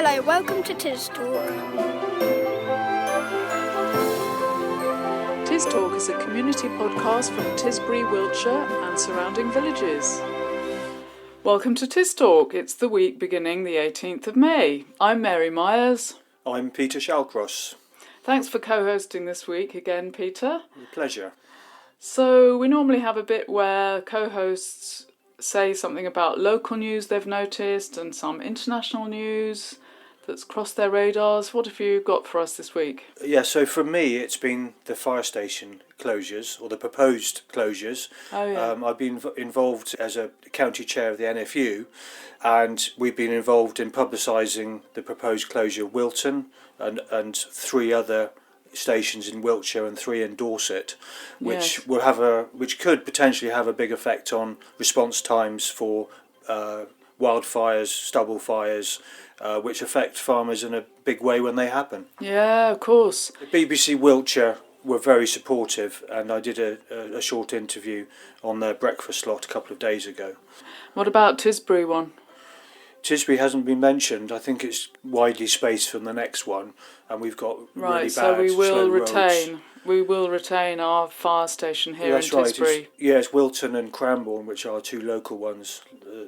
Hello, welcome to TisTalk. TisTalk is a community podcast from Tisbury, Wiltshire and surrounding villages. Welcome to TisTalk. It's the week beginning the 18th of May. I'm Mary Myers. I'm Peter Shallcross. Thanks for co-hosting this week again, Peter. Pleasure. So we normally have a bit where co-hosts say something about local news they've noticed and some international news that's crossed their radars. What have you got for us this week? Yeah, so for me it's been the fire station closures, or the proposed closures. Oh, yeah. I've been involved as a county chair of the NFU, and we've been involved in publicising the proposed closure of Wilton and three other stations in Wiltshire and three in Dorset, which which could potentially have a big effect on response times for wildfires, stubble fires, which affect farmers in a big way when they happen. Yeah, of course. BBC Wiltshire were very supportive, and I did a short interview on their breakfast slot a couple of days ago. What about Tisbury one? Tisbury hasn't been mentioned. I think it's widely spaced from the next one, and we've got really bad, so we will slow retain. roads. We will retain our fire station here in Tisbury. It's Wilton and Cranbourne, which are two local ones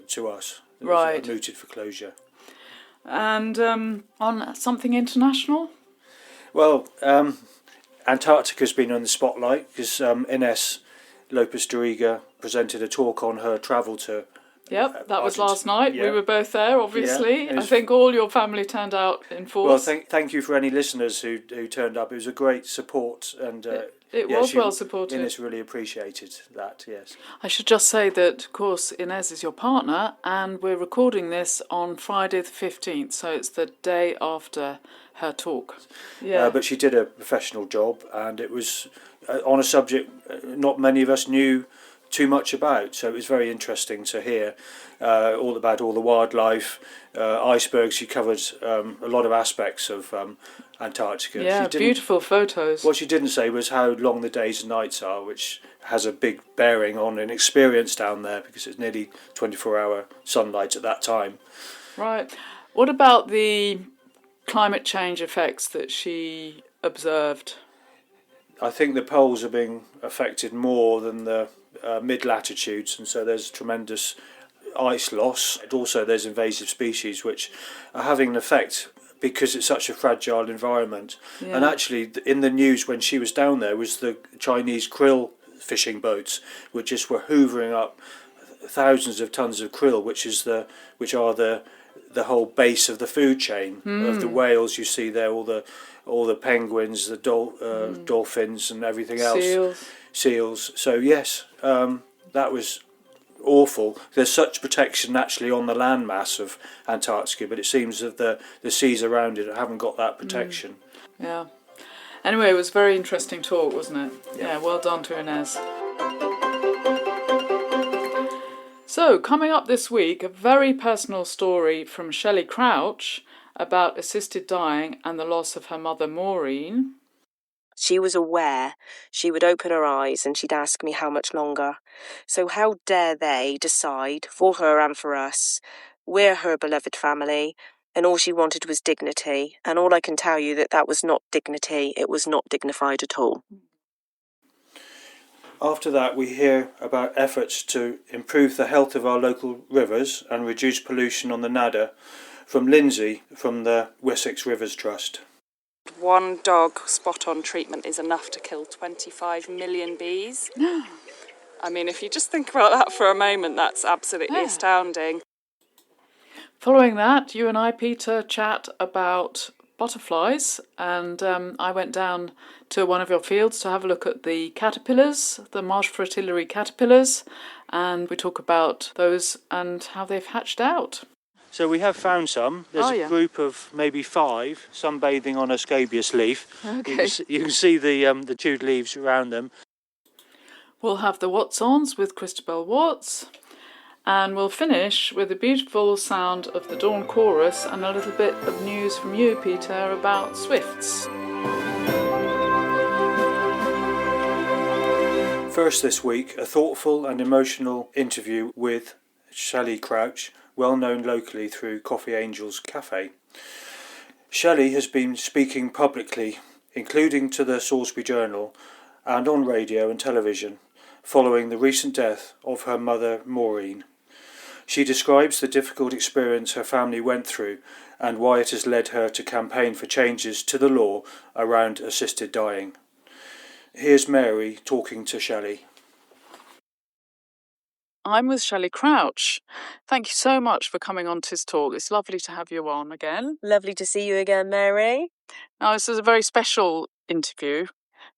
to us. Right. Mooted for closure. And on something international? Well, Antarctica's been on the spotlight because Ines Lopez Doriga presented a talk on her travel to. Yep, that was last night. Yeah. We were both there, obviously. Yeah, I think all your family turned out in force. Well, thank you for any listeners who turned up. It was a great support, and it was well supported. Ines really appreciated that, yes. I should just say that, of course, Ines is your partner, and we're recording this on Friday the 15th, so it's the day after her talk. Yeah. But she did a professional job, and it was on a subject not many of us knew too much about, so it was very interesting to hear all about all the wildlife, icebergs. She covered a lot of aspects of Antarctica. Yeah, beautiful photos. What she didn't say was how long the days and nights are, which has a big bearing on an experience down there, because it's nearly 24-hour sunlight at that time. Right. What about the climate change effects that she observed? I think the poles are being affected more than the mid-latitudes, and so there's tremendous ice loss. And also there's invasive species which are having an effect because it's such a fragile environment. Yeah. And actually in the news when she was down there was the Chinese krill fishing boats which were hoovering up thousands of tons of krill, which are the whole base of the food chain of the whales you see there, all the penguins, the dolphins and everything else. Seals. So yes, that was awful. There's such protection actually on the landmass of Antarctica, but it seems that the seas around it haven't got that protection. Yeah. Anyway, it was a very interesting talk, wasn't it? Yeah, well done to Ines. So, coming up this week, a very personal story from Shelley Crouch about assisted dying and the loss of her mother Maureen. She was aware. She would open her eyes and she'd ask me how much longer. So how dare they decide, for her and for us? We're her beloved family, and all she wanted was dignity. And all I can tell you that was not dignity. It was not dignified at all. After that, we hear about efforts to improve the health of our local rivers and reduce pollution on the Nadder from Lindsey from the Wessex Rivers Trust. One dog spot-on treatment is enough to kill 25 million bees. I mean, if you just think about that for a moment, that's absolutely astounding. Following that, you and I, Peter, chat about butterflies, and I went down to one of your fields to have a look at the caterpillars, the Marsh Fritillary caterpillars, and we talk about those and how they've hatched out. So we have found some. There's a group of maybe 5, sunbathing on a scabious leaf. Okay. You can see the chewed leaves around them. We'll have the What's-ons with Christabel Watts, and we'll finish with the beautiful sound of the Dawn Chorus and a little bit of news from you, Peter, about swifts. First this week, a thoughtful and emotional interview with Shelley Crouch, well known locally through Coffee Angels Cafe. Shelley has been speaking publicly, including to the Salisbury Journal and on radio and television, following the recent death of her mother, Maureen. She describes the difficult experience her family went through and why it has led her to campaign for changes to the law around assisted dying. Here's Mary talking to Shelley. I'm with Shelley Crouch. Thank you so much for coming on TisTalk. It's lovely to have you on again. Lovely to see you again, Mary. Now, this is a very special interview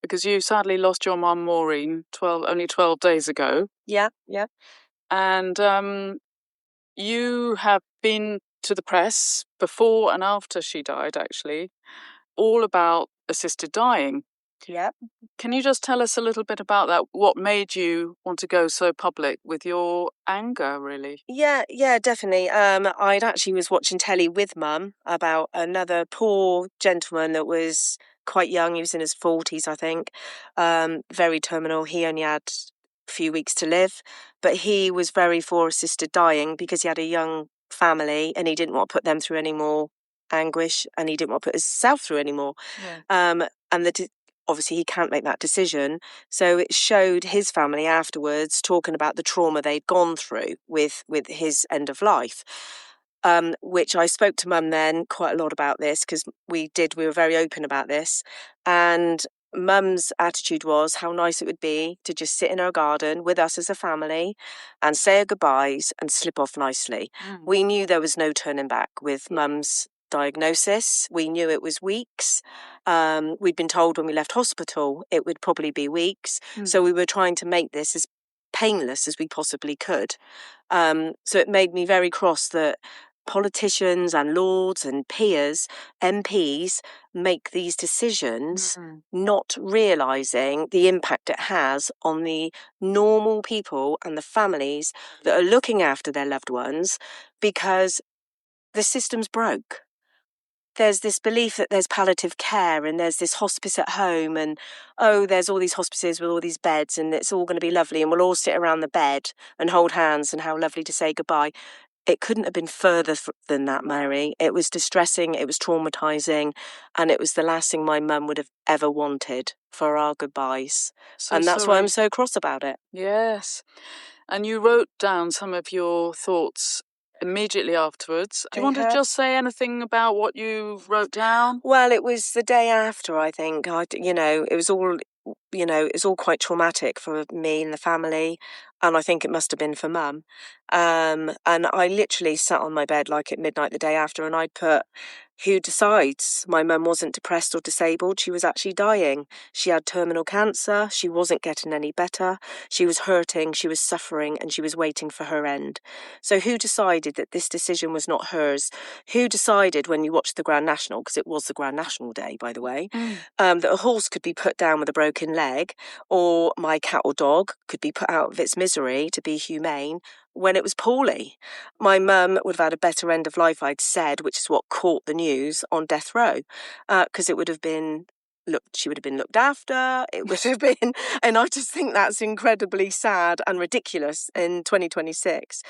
because you sadly lost your mum, Maureen, only 12 days ago. Yeah. And you have been to the press before and after she died, actually, all about assisted dying. Yeah. Can you just tell us a little bit about that? What made you want to go so public with your anger, really? Yeah, definitely. I'd actually was watching telly with Mum about another poor gentleman that was quite young. He was in his 40s, I think. Very terminal. He only had a few weeks to live, but he was very for assisted dying because he had a young family and he didn't want to put them through any more anguish and he didn't want to put himself through any more. Yeah. And obviously he can't make that decision. So it showed his family afterwards talking about the trauma they'd gone through with his end of life. Which I spoke to Mum then quite a lot about this because we were very open about this. And Mum's attitude was how nice it would be to just sit in her garden with us as a family and say our goodbyes and slip off nicely. We knew there was no turning back with Mum's diagnosis. We knew it was weeks. We'd been told when we left hospital it would probably be weeks. So we were trying to make this as painless as we possibly could. So it made me very cross that politicians and lords and peers, MPs, make these decisions not realising the impact it has on the normal people and the families that are looking after their loved ones because the system's broke. There's this belief that there's palliative care and there's this hospice at home and, there's all these hospices with all these beds and it's all going to be lovely and we'll all sit around the bed and hold hands and how lovely to say goodbye. It couldn't have been further than that, Mary. It was distressing, it was traumatising, and it was the last thing my mum would have ever wanted for our goodbyes. And that's why I'm so cross about it. Yes. And you wrote down some of your thoughts immediately afterwards. Do you want to just say anything about what you wrote down? Well, it was the day after, I think. It was all quite traumatic for me and the family, and I think it must have been for Mum. And I literally sat on my bed like at midnight the day after, and I put, who decides? My mum wasn't depressed or disabled. She was actually dying. She had terminal cancer. She wasn't getting any better. She was hurting. She was suffering, and she was waiting for her end. So who decided that this decision was not hers? Who decided when you watched the Grand National, because it was the Grand National Day, by the way, that a horse could be put down with a broken leg, or my cat or dog could be put out of its misery to be humane, when it was poorly? My mum would have had a better end of life, I'd said, which is what caught the news, on death row, because it would have been she would have been looked after. It would have been, and I just think that's incredibly sad and ridiculous in 2026.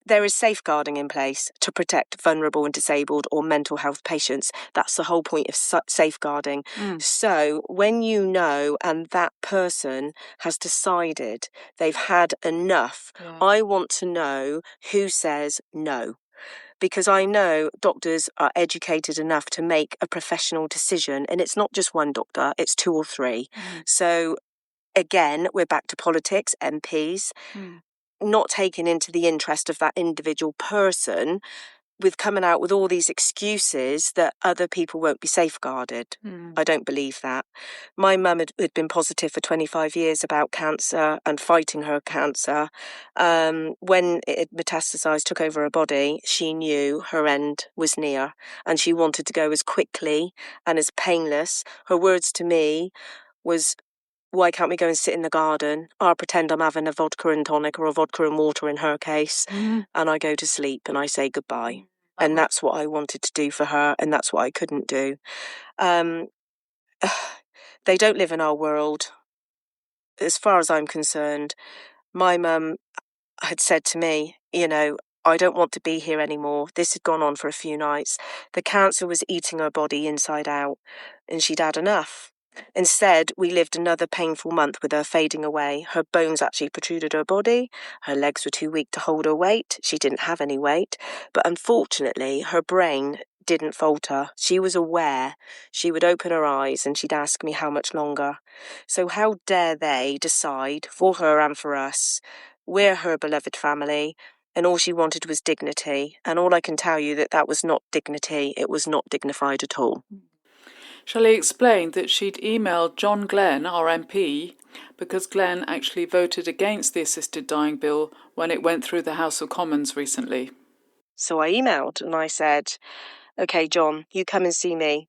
There is safeguarding in place to protect vulnerable and disabled or mental health patients. That's the whole point of safeguarding. So when you know and that person has decided they've had enough, I want to know who says no. Because I know doctors are educated enough to make a professional decision, and it's not just one doctor, it's two or three. So again, we're back to politics, MPs, not taking into the interest of that individual person with coming out with all these excuses that other people won't be safeguarded. I don't believe that. My mum had been positive for 25 years about cancer and fighting her cancer. When it had metastasised, took over her body, she knew her end was near and she wanted to go as quickly and as painless. Her words to me was, why can't we go and sit in the garden? I'll pretend I'm having a vodka and tonic or a vodka and water in her case, and I go to sleep and I say goodbye. And that's what I wanted to do for her, and that's what I couldn't do. They don't live in our world. As far as I'm concerned, my mum had said to me, I don't want to be here anymore. This had gone on for a few nights. The cancer was eating her body inside out, and she'd had enough. Instead, we lived another painful month with her fading away. Her bones actually protruded her body. Her legs were too weak to hold her weight. She didn't have any weight. But unfortunately, her brain didn't falter. She was aware. She would open her eyes and she'd ask me how much longer. So how dare they decide, for her and for us? We're her beloved family, and all she wanted was dignity. And all I can tell you that was not dignity. It was not dignified at all. Shelley explained that she'd emailed John Glenn, our MP, because Glenn actually voted against the assisted dying bill when it went through the House of Commons recently. So I emailed and I said, OK, John, you come and see me.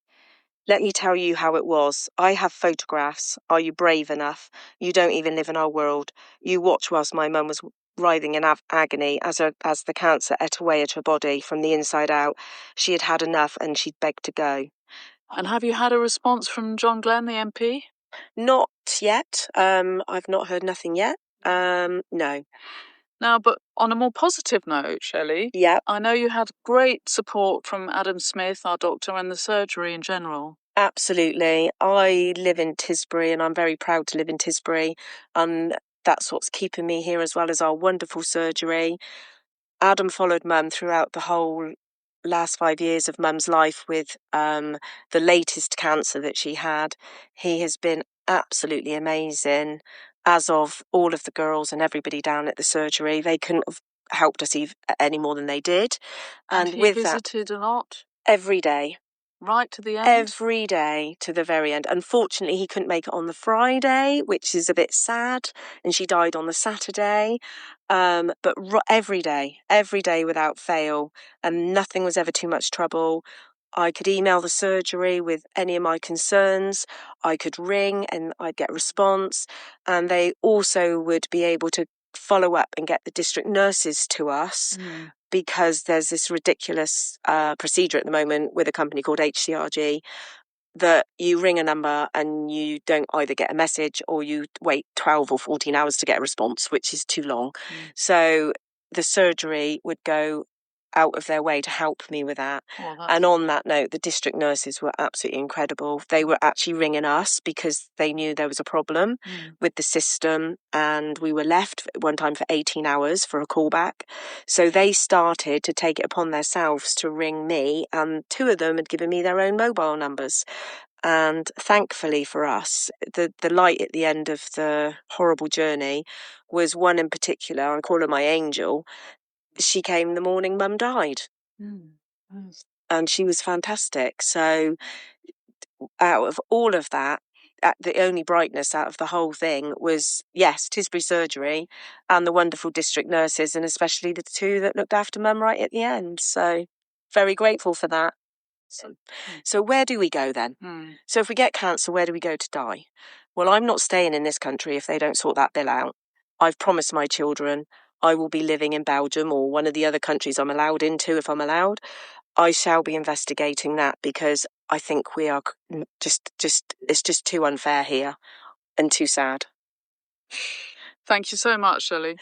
Let me tell you how it was. I have photographs. Are you brave enough? You don't even live in our world. You watch whilst my mum was writhing in agony as the cancer ate away at her body from the inside out. She had had enough and she'd begged to go. And have you had a response from John Glenn, the MP? Not yet. I've not heard nothing yet. No. Now, but on a more positive note, Shelley, Yeah. I know you had great support from Adam Smith, our doctor, and the surgery in general. Absolutely. I live in Tisbury and I'm very proud to live in Tisbury. And that's what's keeping me here, as well as our wonderful surgery. Adam followed Mum throughout the whole last 5 years of Mum's life with the latest cancer that she had. He has been absolutely amazing, as of all of the girls and everybody down at the surgery. They couldn't have helped us any more than they did. And he with visited a lot? Every day. Right to the end? Every day to the very end. Unfortunately, he couldn't make it on the Friday, which is a bit sad, and she died on the Saturday. But every day without fail, and nothing was ever too much trouble. I could email the surgery with any of my concerns. I could ring and I'd get a response. And they also would be able to follow up and get the district nurses to us. Because there's this ridiculous procedure at the moment with a company called HCRG that you ring a number and you don't either get a message or you wait 12 or 14 hours to get a response, which is too long. So the surgery would go out of their way to help me with that. And on that note, the district nurses were absolutely incredible. They were actually ringing us because they knew there was a problem with the system, and we were left at one time for 18 hours for a callback. So they started to take it upon themselves to ring me, and 2 of them had given me their own mobile numbers. And thankfully for us, the light at the end of the horrible journey was one in particular. I call her my angel. She came the morning Mum died. And she was fantastic. So out of all of that, the only brightness out of the whole thing was, yes, Tisbury surgery and the wonderful district nurses, and especially the 2 that looked after Mum right at the end. So very grateful for that. So where do we go then? So if we get cancer, where do we go to die? Well, I'm not staying in this country if they don't sort that bill out. I've promised my children I will be living in Belgium or one of the other countries I'm allowed into if I'm allowed. I shall be investigating that because I think we are it's just too unfair here and too sad. Thank you so much, Shelley.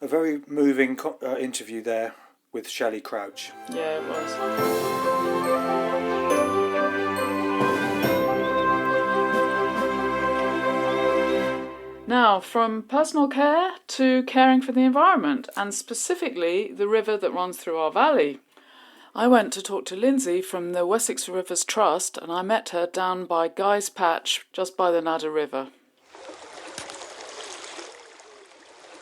A very moving interview there with Shelley Crouch. Yeah, it was. Now, from personal care to caring for the environment, and specifically the river that runs through our valley. I went to talk to Lindsey from the Wessex Rivers Trust, and I met her down by Guy's Patch, just by the Nadder River.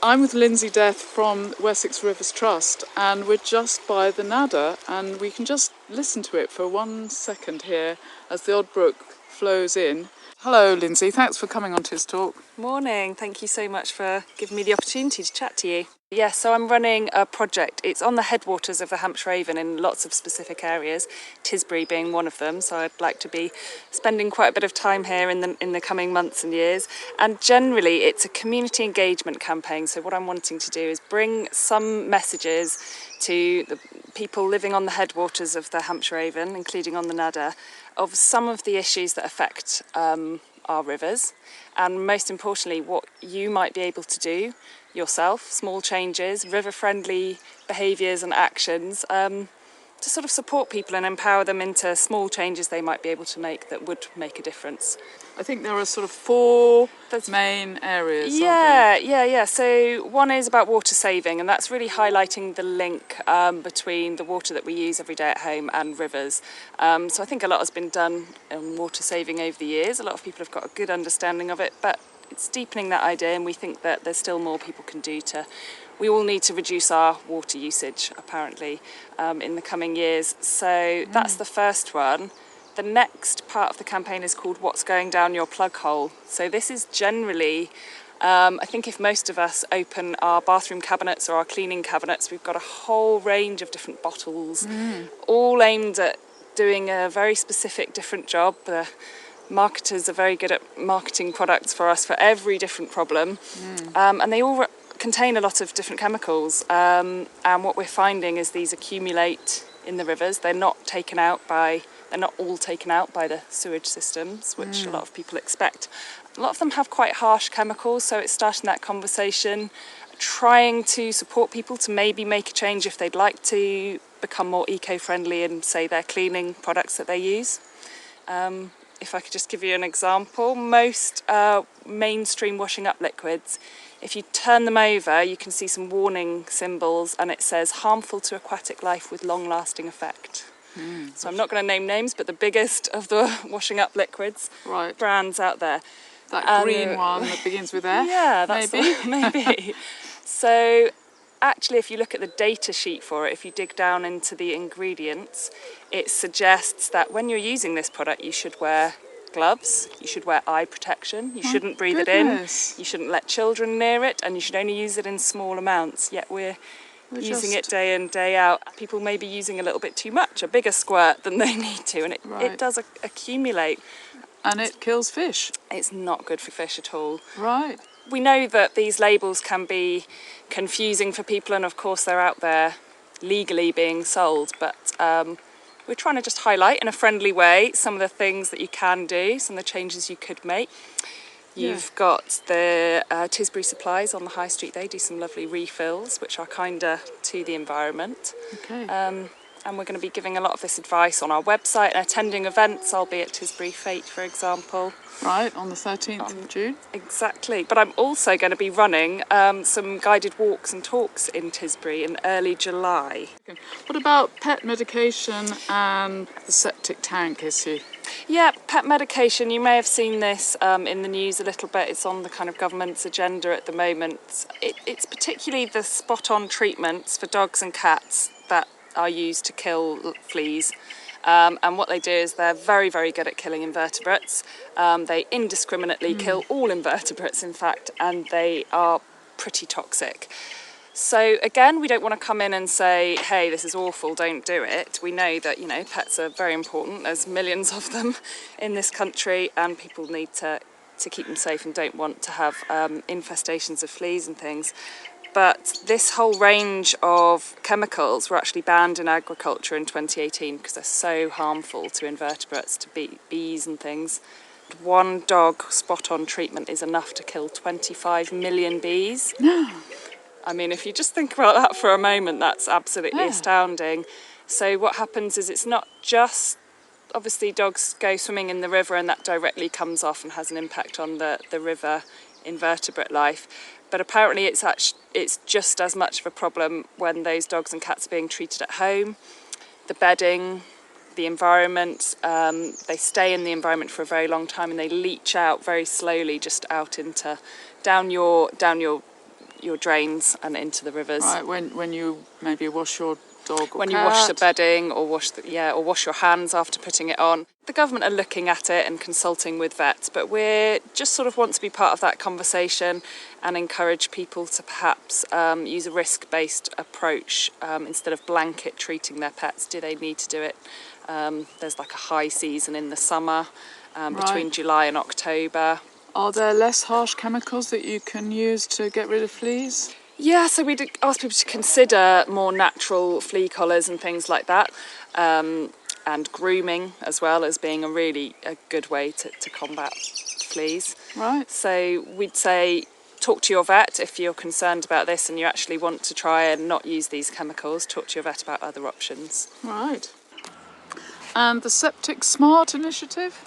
I'm with Lindsey Death from Wessex Rivers Trust, and we're just by the Nadder, and we can just listen to it for 1 second here as the Odd Brook flows in. Hello, Lindsey. Thanks for coming on TisTalk. Morning. Thank you so much for giving me the opportunity to chat to you. Yes, so I'm running a project. It's on the headwaters of the Hampshire Avon in lots of specific areas, Tisbury being one of them. So I'd like to be spending quite a bit of time here in the coming months and years. And generally, it's a community engagement campaign. So what I'm wanting to do is bring some messages to the people living on the headwaters of the Hampshire Avon, including on the Nadder, of some of the issues that affect our rivers, and most importantly, what you might be able to do yourself, small changes, river-friendly behaviours and actions, to sort of support people and empower them into small changes they might be able to make that would make a difference. I think there are sort of four main areas. Yeah. So one is about water saving, and that's really highlighting the link between the water that we use every day at home and rivers. So I think a lot has been done in water saving over the years. A lot of people have got a good understanding of it, but it's deepening that idea, and we think that there's still more people can do to. We all need to reduce our water usage, apparently, in the coming years. So that's the first one. The next part of the campaign is called What's Going Down Your Plug Hole. So this is generally, I think if most of us open our bathroom cabinets or our cleaning cabinets, we've got a whole range of different bottles, all aimed at doing a very specific different job. The marketers are very good at marketing products for us for every different problem, and they all contain a lot of different chemicals, and what we're finding is these accumulate in the rivers. They're not all taken out by the sewage systems, which a lot of people expect. A lot of them have quite harsh chemicals, so it's starting that conversation, trying to support people to maybe make a change if they'd like to become more eco-friendly in, say, their cleaning products that they use. If I could just give you an example, most mainstream washing up liquids, if you turn them over, you can see some warning symbols, and it says harmful to aquatic life with long-lasting effect. So I'm not going to name names, but the biggest of the washing up liquids brands out there. That green one that begins with F? Yeah, that's maybe. So actually, if you look at the data sheet for it, if you dig down into the ingredients, it suggests that when you're using this product, you should wear gloves, you should wear eye protection, you shouldn't breathe it in, you shouldn't let children near it, and you should only use it in small amounts. Yet we're using it day in, day out. People may be using a little bit too much, a bigger squirt than they need to, and it does accumulate. And it kills fish. It's not good for fish at all. Right. We know that these labels can be confusing for people, and of course they're out there legally being sold, but we're trying to just highlight in a friendly way some of the things that you can do, some of the changes you could make. You've got the Tisbury supplies on the high street. They do some lovely refills, which are kinder to the environment. Okay. And we're going to be giving a lot of this advice on our website and attending events. I'll be at Tisbury Fete, for example. Right, on the 13th of June. Exactly. But I'm also going to be running some guided walks and talks in Tisbury in early July. What about pet medication and the septic tank issue? Yeah, pet medication. You may have seen this in the news a little bit. It's on the kind of government's agenda at the moment. It's particularly the spot-on treatments for dogs and cats that are used to kill fleas. And what they do is they're very, very good at killing invertebrates. They indiscriminately kill all invertebrates, in fact, and they are pretty toxic. So again, we don't want to come in and say, hey, this is awful, don't do it. We know that, pets are very important. There's millions of them in this country, and people need to keep them safe and don't want to have infestations of fleas and things. But this whole range of chemicals were actually banned in agriculture in 2018 because they're so harmful to invertebrates, to bees and things. One dog spot-on treatment is enough to kill 25 million bees. I mean, if you just think about that for a moment, that's absolutely astounding. So what happens is it's not just, obviously dogs go swimming in the river and that directly comes off and has an impact on the river invertebrate life. But apparently it's just as much of a problem when those dogs and cats are being treated at home. The bedding, the environment, they stay in the environment for a very long time and they leach out very slowly just out into down your drains and into the rivers. Right, when you maybe wash your dog or when cat. you wash the bedding or wash your hands after putting it on. The government are looking at it and consulting with vets, but we just sort of want to be part of that conversation and encourage people to perhaps use a risk-based approach instead of blanket treating their pets. Do they need to do it? There's like a high season in the summer between July and October. Are there less harsh chemicals that you can use to get rid of fleas? Yeah, so we'd ask people to consider more natural flea collars and things like that, and grooming as well as being a good way to combat fleas. Right. So we'd say talk to your vet if you're concerned about this and you actually want to try and not use these chemicals. Talk to your vet about other options. Right. And the Septic Smart initiative?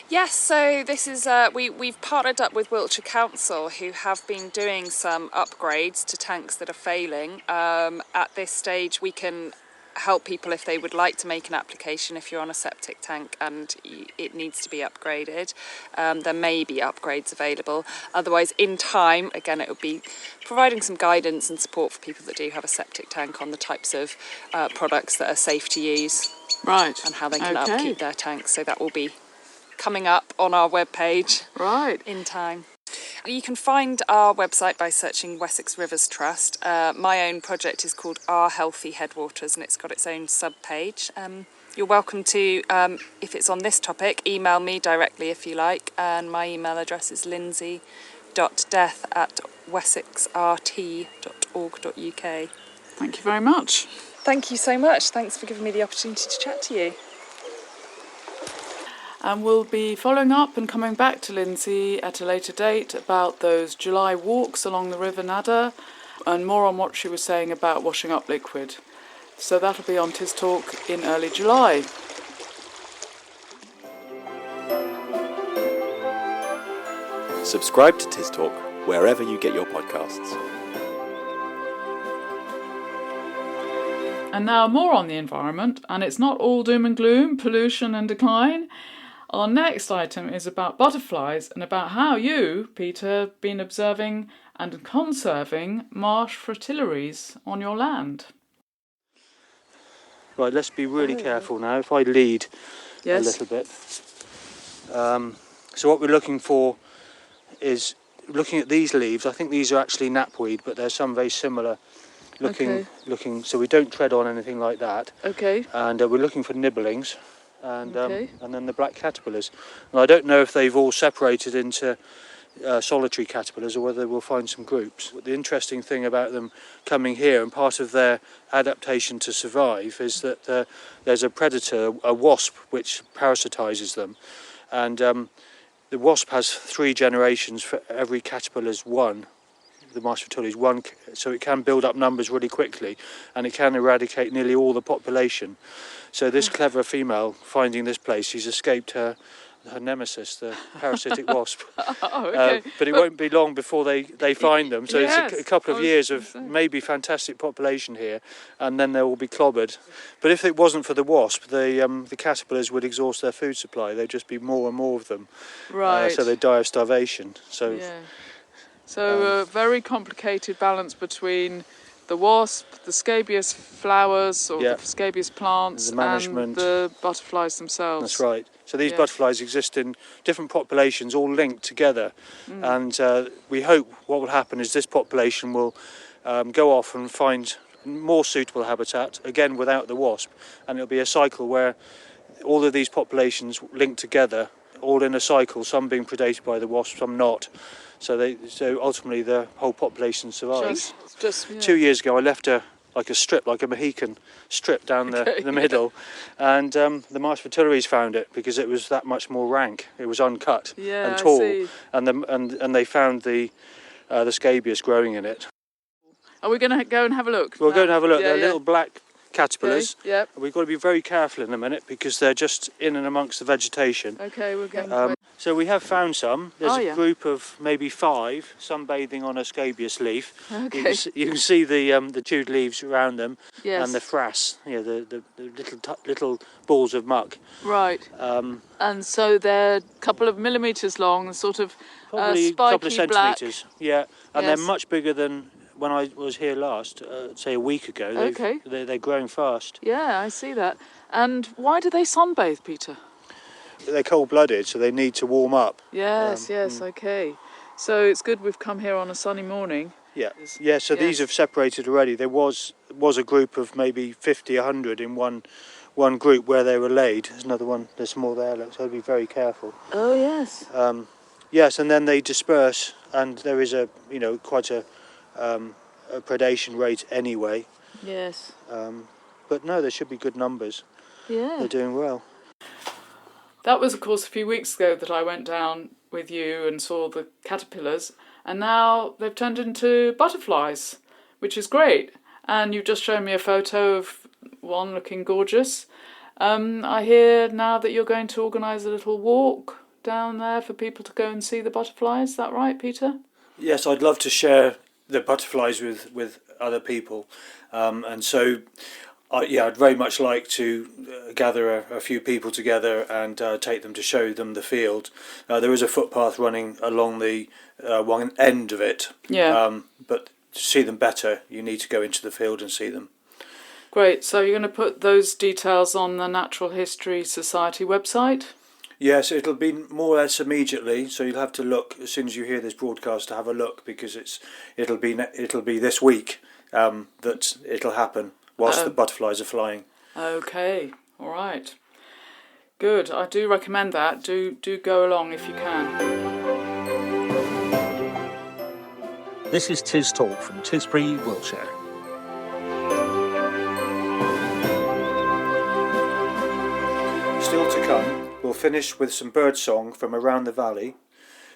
Yes, so this is we've partnered up with Wiltshire Council, who have been doing some upgrades to tanks that are failing. At this stage, we can help people if they would like to make an application if you're on a septic tank and it needs to be upgraded. There may be upgrades available. Otherwise, in time, again, it would be providing some guidance and support for people that do have a septic tank on the types of products that are safe to use. Right. And how they can upkeep their tanks. So that will be coming up on our webpage in time. You can find our website by searching Wessex Rivers Trust. My own project is called Our Healthy Headwaters, and it's got its own sub-page. You're welcome to, if it's on this topic, email me directly if you like, and my email address is lindsey.death@wessexrt.org.uk. Thank you very much. Thank you so much. Thanks for giving me the opportunity to chat to you. And we'll be following up and coming back to Lindsey at a later date about those July walks along the River Nadder and more on what she was saying about washing up liquid. So that'll be on TisTalk in early July. Subscribe to TisTalk wherever you get your podcasts. And now more on the environment, and it's not all doom and gloom, pollution and decline. Our next item is about butterflies and about how you, Peter, have been observing and conserving marsh fritillaries on your land. Right, let's be really careful now. If I lead a little bit. So what we're looking for is looking at these leaves. I think these are actually knapweed, but there's some very similar looking, so we don't tread on anything like that. Okay. And we're looking for nibblings. And then the black caterpillars. And I don't know if they've all separated into solitary caterpillars or whether we'll find some groups. The interesting thing about them coming here, and part of their adaptation to survive, is that there's a predator, a wasp, which parasitises them. And the wasp has 3 generations for every caterpillar's one. The Marsh Fritillaries one, so it can build up numbers really quickly, and it can eradicate nearly all the population. So this clever female, finding this place, she's escaped her nemesis, the parasitic wasp. But it won't be long before they find them. So it's a couple of years of maybe fantastic population here, and then they will be clobbered. But if it wasn't for the wasp, the caterpillars would exhaust their food supply. There'd just be more and more of them. Right. So they'd die of starvation. So a very complicated balance between the wasp, the scabious flowers or the scabious plants, the management, and the butterflies themselves. That's right. So these butterflies exist in different populations, all linked together. And we hope what will happen is this population will go off and find more suitable habitat, again without the wasp. And it'll be a cycle where all of these populations link together, all in a cycle, some being predated by the wasp, some not. So ultimately the whole population survives. 2 years ago I left a strip, like a Mohican strip down the middle, and the Marsh Fritillaries found it because it was that much more rank. It was uncut and tall, and they found the scabious growing in it. Are we going to go and have a look? We'll go and have a look. They're little black caterpillars. Okay, yep. We've got to be very careful in a minute because they're just in and amongst the vegetation. Okay, we're going so we have found some. There's a group of maybe 5 sunbathing on a scabious leaf. Okay. You can see the chewed leaves around them, yes, and the frass, the little balls of muck. Right. And so they're a couple of millimetres long, sort of probably spiky a couple of centimetres. black. Yeah, and Yes. they're much bigger than when I was here last, say a week ago. They're growing fast. Yeah, I see that. And why do they sunbathe, Peter? They're cold-blooded, so they need to warm up. Yes, okay. So it's good we've come here on a sunny morning. Yeah. So these have separated already. There was a group of maybe 50, 100 in one group where they were laid. There's another one. There's some more there. So I'll be very careful. Oh yes. Yes, and then they disperse, and there is quite a predation rate anyway. Yes. But no, there should be good numbers. Yeah. They're doing well. That was, of course, a few weeks ago that I went down with you and saw the caterpillars. and now they've turned into butterflies, which is great. And you've just shown me a photo of one looking gorgeous. I hear now that you're going to organise a little walk down there for people to go and see the butterflies. Is that right, Peter? Yes, I'd love to share the butterflies with other people, and so I'd very much like to gather a few people together and take them to show them the field. There is a footpath running along the one end of it, but to see them better, you need to go into the field and see them. Great. So you're going to put those details on the Natural History Society website? Yes, it'll be more or less immediately, so you'll have to look as soon as you hear this broadcast to have a look, because it'll be this week that it'll happen whilst the butterflies are flying. Okay, all right. Good. I do recommend that. Do go along if you can. This is TisTalk from Tisbury, Wiltshire. Still to come, we'll finish with some birdsong from around the valley.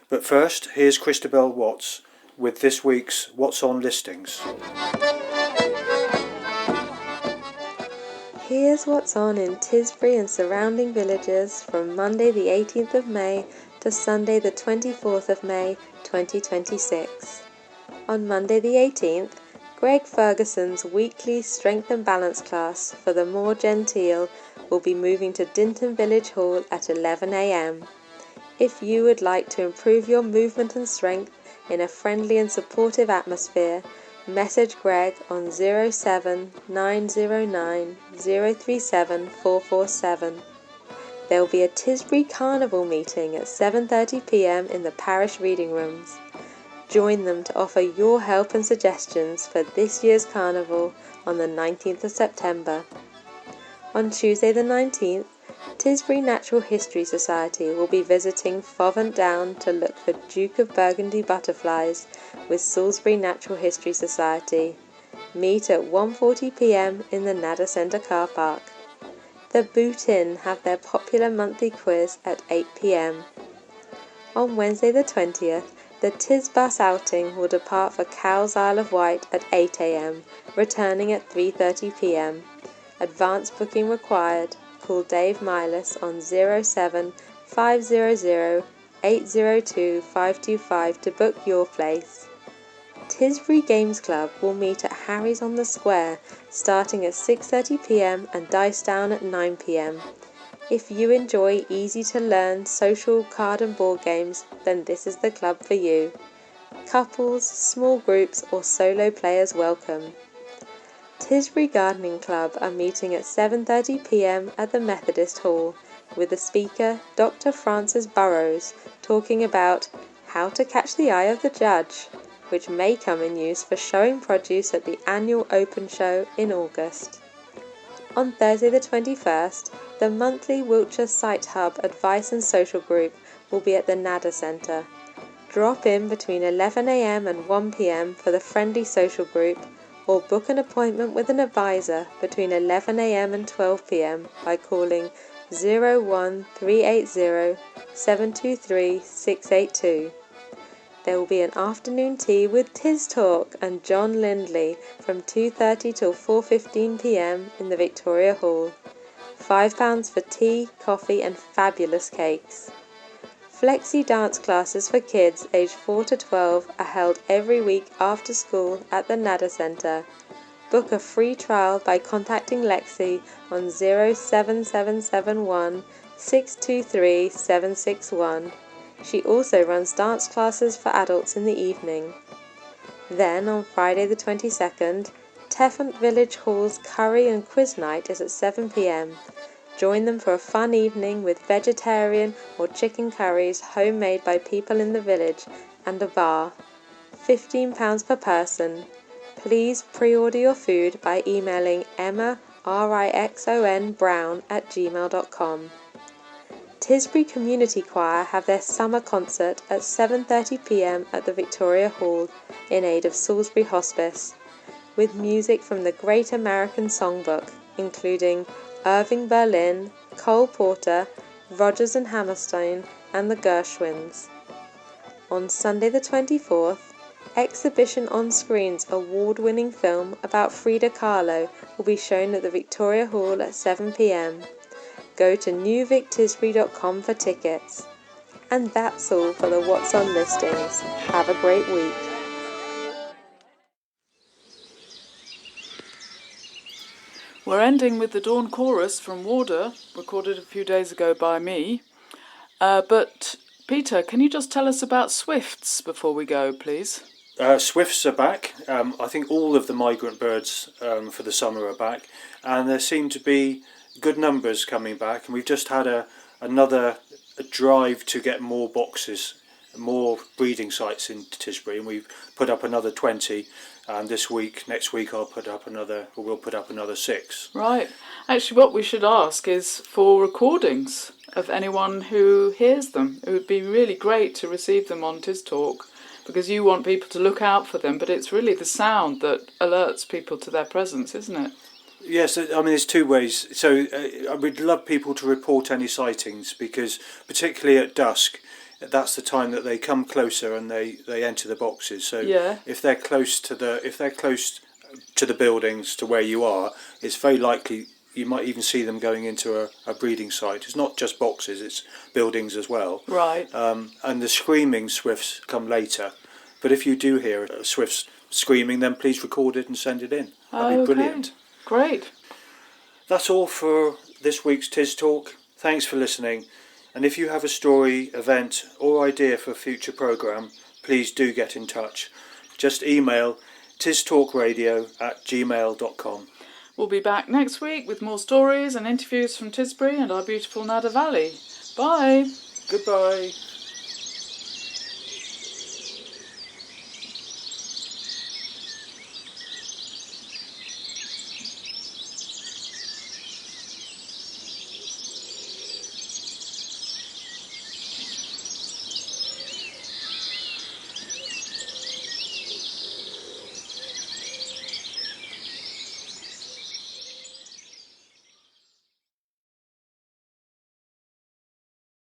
But first, here's Christabel Watts with this week's What's On listings. Here's what's on in Tisbury and surrounding villages from Monday the 18th of May to Sunday the 24th of May 2026. On Monday the 18th, Greg Ferguson's weekly Strength and Balance class for the more genteel will be moving to Dinton Village Hall at 11 a.m. If you would like to improve your movement and strength in a friendly and supportive atmosphere, message Greg on 07909 037 447. There will be a Tisbury Carnival meeting at 7:30 p.m. in the parish reading rooms. Join them to offer your help and suggestions for this year's carnival on the 19th of September. On Tuesday the 19th, Tisbury Natural History Society will be visiting Fovant Down to look for Duke of Burgundy butterflies with Salisbury Natural History Society. Meet at 1:40 p.m. in the Nadder Centre car park. The Boot Inn have their popular monthly quiz at 8 p.m. On Wednesday the 20th, the Tisbus outing will depart for Cowes Isle of Wight at 8 a.m, returning at 3:30 p.m. Advance booking required. Call Dave Milas on 07 500 802 525 to book your place. Tisbury Games Club will meet at Harry's on the Square starting at 6:30 p.m. and dice down at 9 p.m. If you enjoy easy-to-learn social card and board games, then this is the club for you. Couples, small groups or solo players welcome. Tisbury Gardening Club are meeting at 7:30 p.m. at the Methodist Hall with the speaker Dr. Francis Burrows talking about how to catch the eye of the judge, which may come in use for showing produce at the annual open show in August. On Thursday the 21st, the monthly Wiltshire Site Hub Advice and Social Group will be at the Nadder Centre. Drop in between 11 a.m. and 1 p.m. for the friendly social group, or book an appointment with an advisor between 11 a.m. and 12 p.m. by calling 01380 723 682. There will be an afternoon tea with TisTalk and John Lindley from 2:30 till 4:15 p.m. in the Victoria Hall. £5 for tea, coffee and fabulous cakes. Flexi dance classes for kids aged 4 to 12 are held every week after school at the Nadder Centre. Book a free trial by contacting Lexi on 07771 623 761. She also runs dance classes for adults in the evening. Then, on Friday the 22nd, Teffant Village Hall's Curry and Quiz Night is at 7 p.m. Join them for a fun evening with vegetarian or chicken curries homemade by people in the village and a bar. £15 per person. Please pre-order your food by emailing emma@rixonbrown@gmail.com. Tisbury Community Choir have their summer concert at 7:30 p.m. at the Victoria Hall in aid of Salisbury Hospice, with music from the Great American Songbook, including Irving Berlin, Cole Porter, Rodgers and Hammerstone, and the Gershwins. On Sunday the 24th, Exhibition on Screen's award-winning film about Frida Kahlo will be shown at the Victoria Hall at 7 p.m. Go to newvictisbury.com for tickets. And that's all for the What's On listings. Have a great week. We're ending with the Dawn Chorus from Warder, recorded a few days ago by me. But Peter, can you just tell us about swifts before we go, please? Swifts are back. I think all of the migrant birds for the summer are back, and there seem to be good numbers coming back. And we've just had another drive to get more boxes, more breeding sites in Tisbury, and we've put up another 20. And next week, we'll put up another 6. Right. Actually, what we should ask is for recordings of anyone who hears them. It would be really great to receive them on TisTalk, because you want people to look out for them, but it's really the sound that alerts people to their presence, isn't it? Yes, I mean, there's two ways. So we'd love people to report any sightings, because particularly at dusk, that's the time that they come closer and they enter the boxes. So if they're close to the buildings to where you are, it's very likely you might even see them going into a breeding site. It's not just boxes, it's buildings as well. Right. And the screaming swifts come later. But if you do hear swifts screaming, then please record it and send it in. That'd be brilliant. Great. That's all for this week's TisTalk. Thanks for listening. And if you have a story, event or idea for a future programme, please do get in touch. Just email tistalkradio@gmail.com. We'll be back next week with more stories and interviews from Tisbury and our beautiful Nadder Valley. Bye. Goodbye.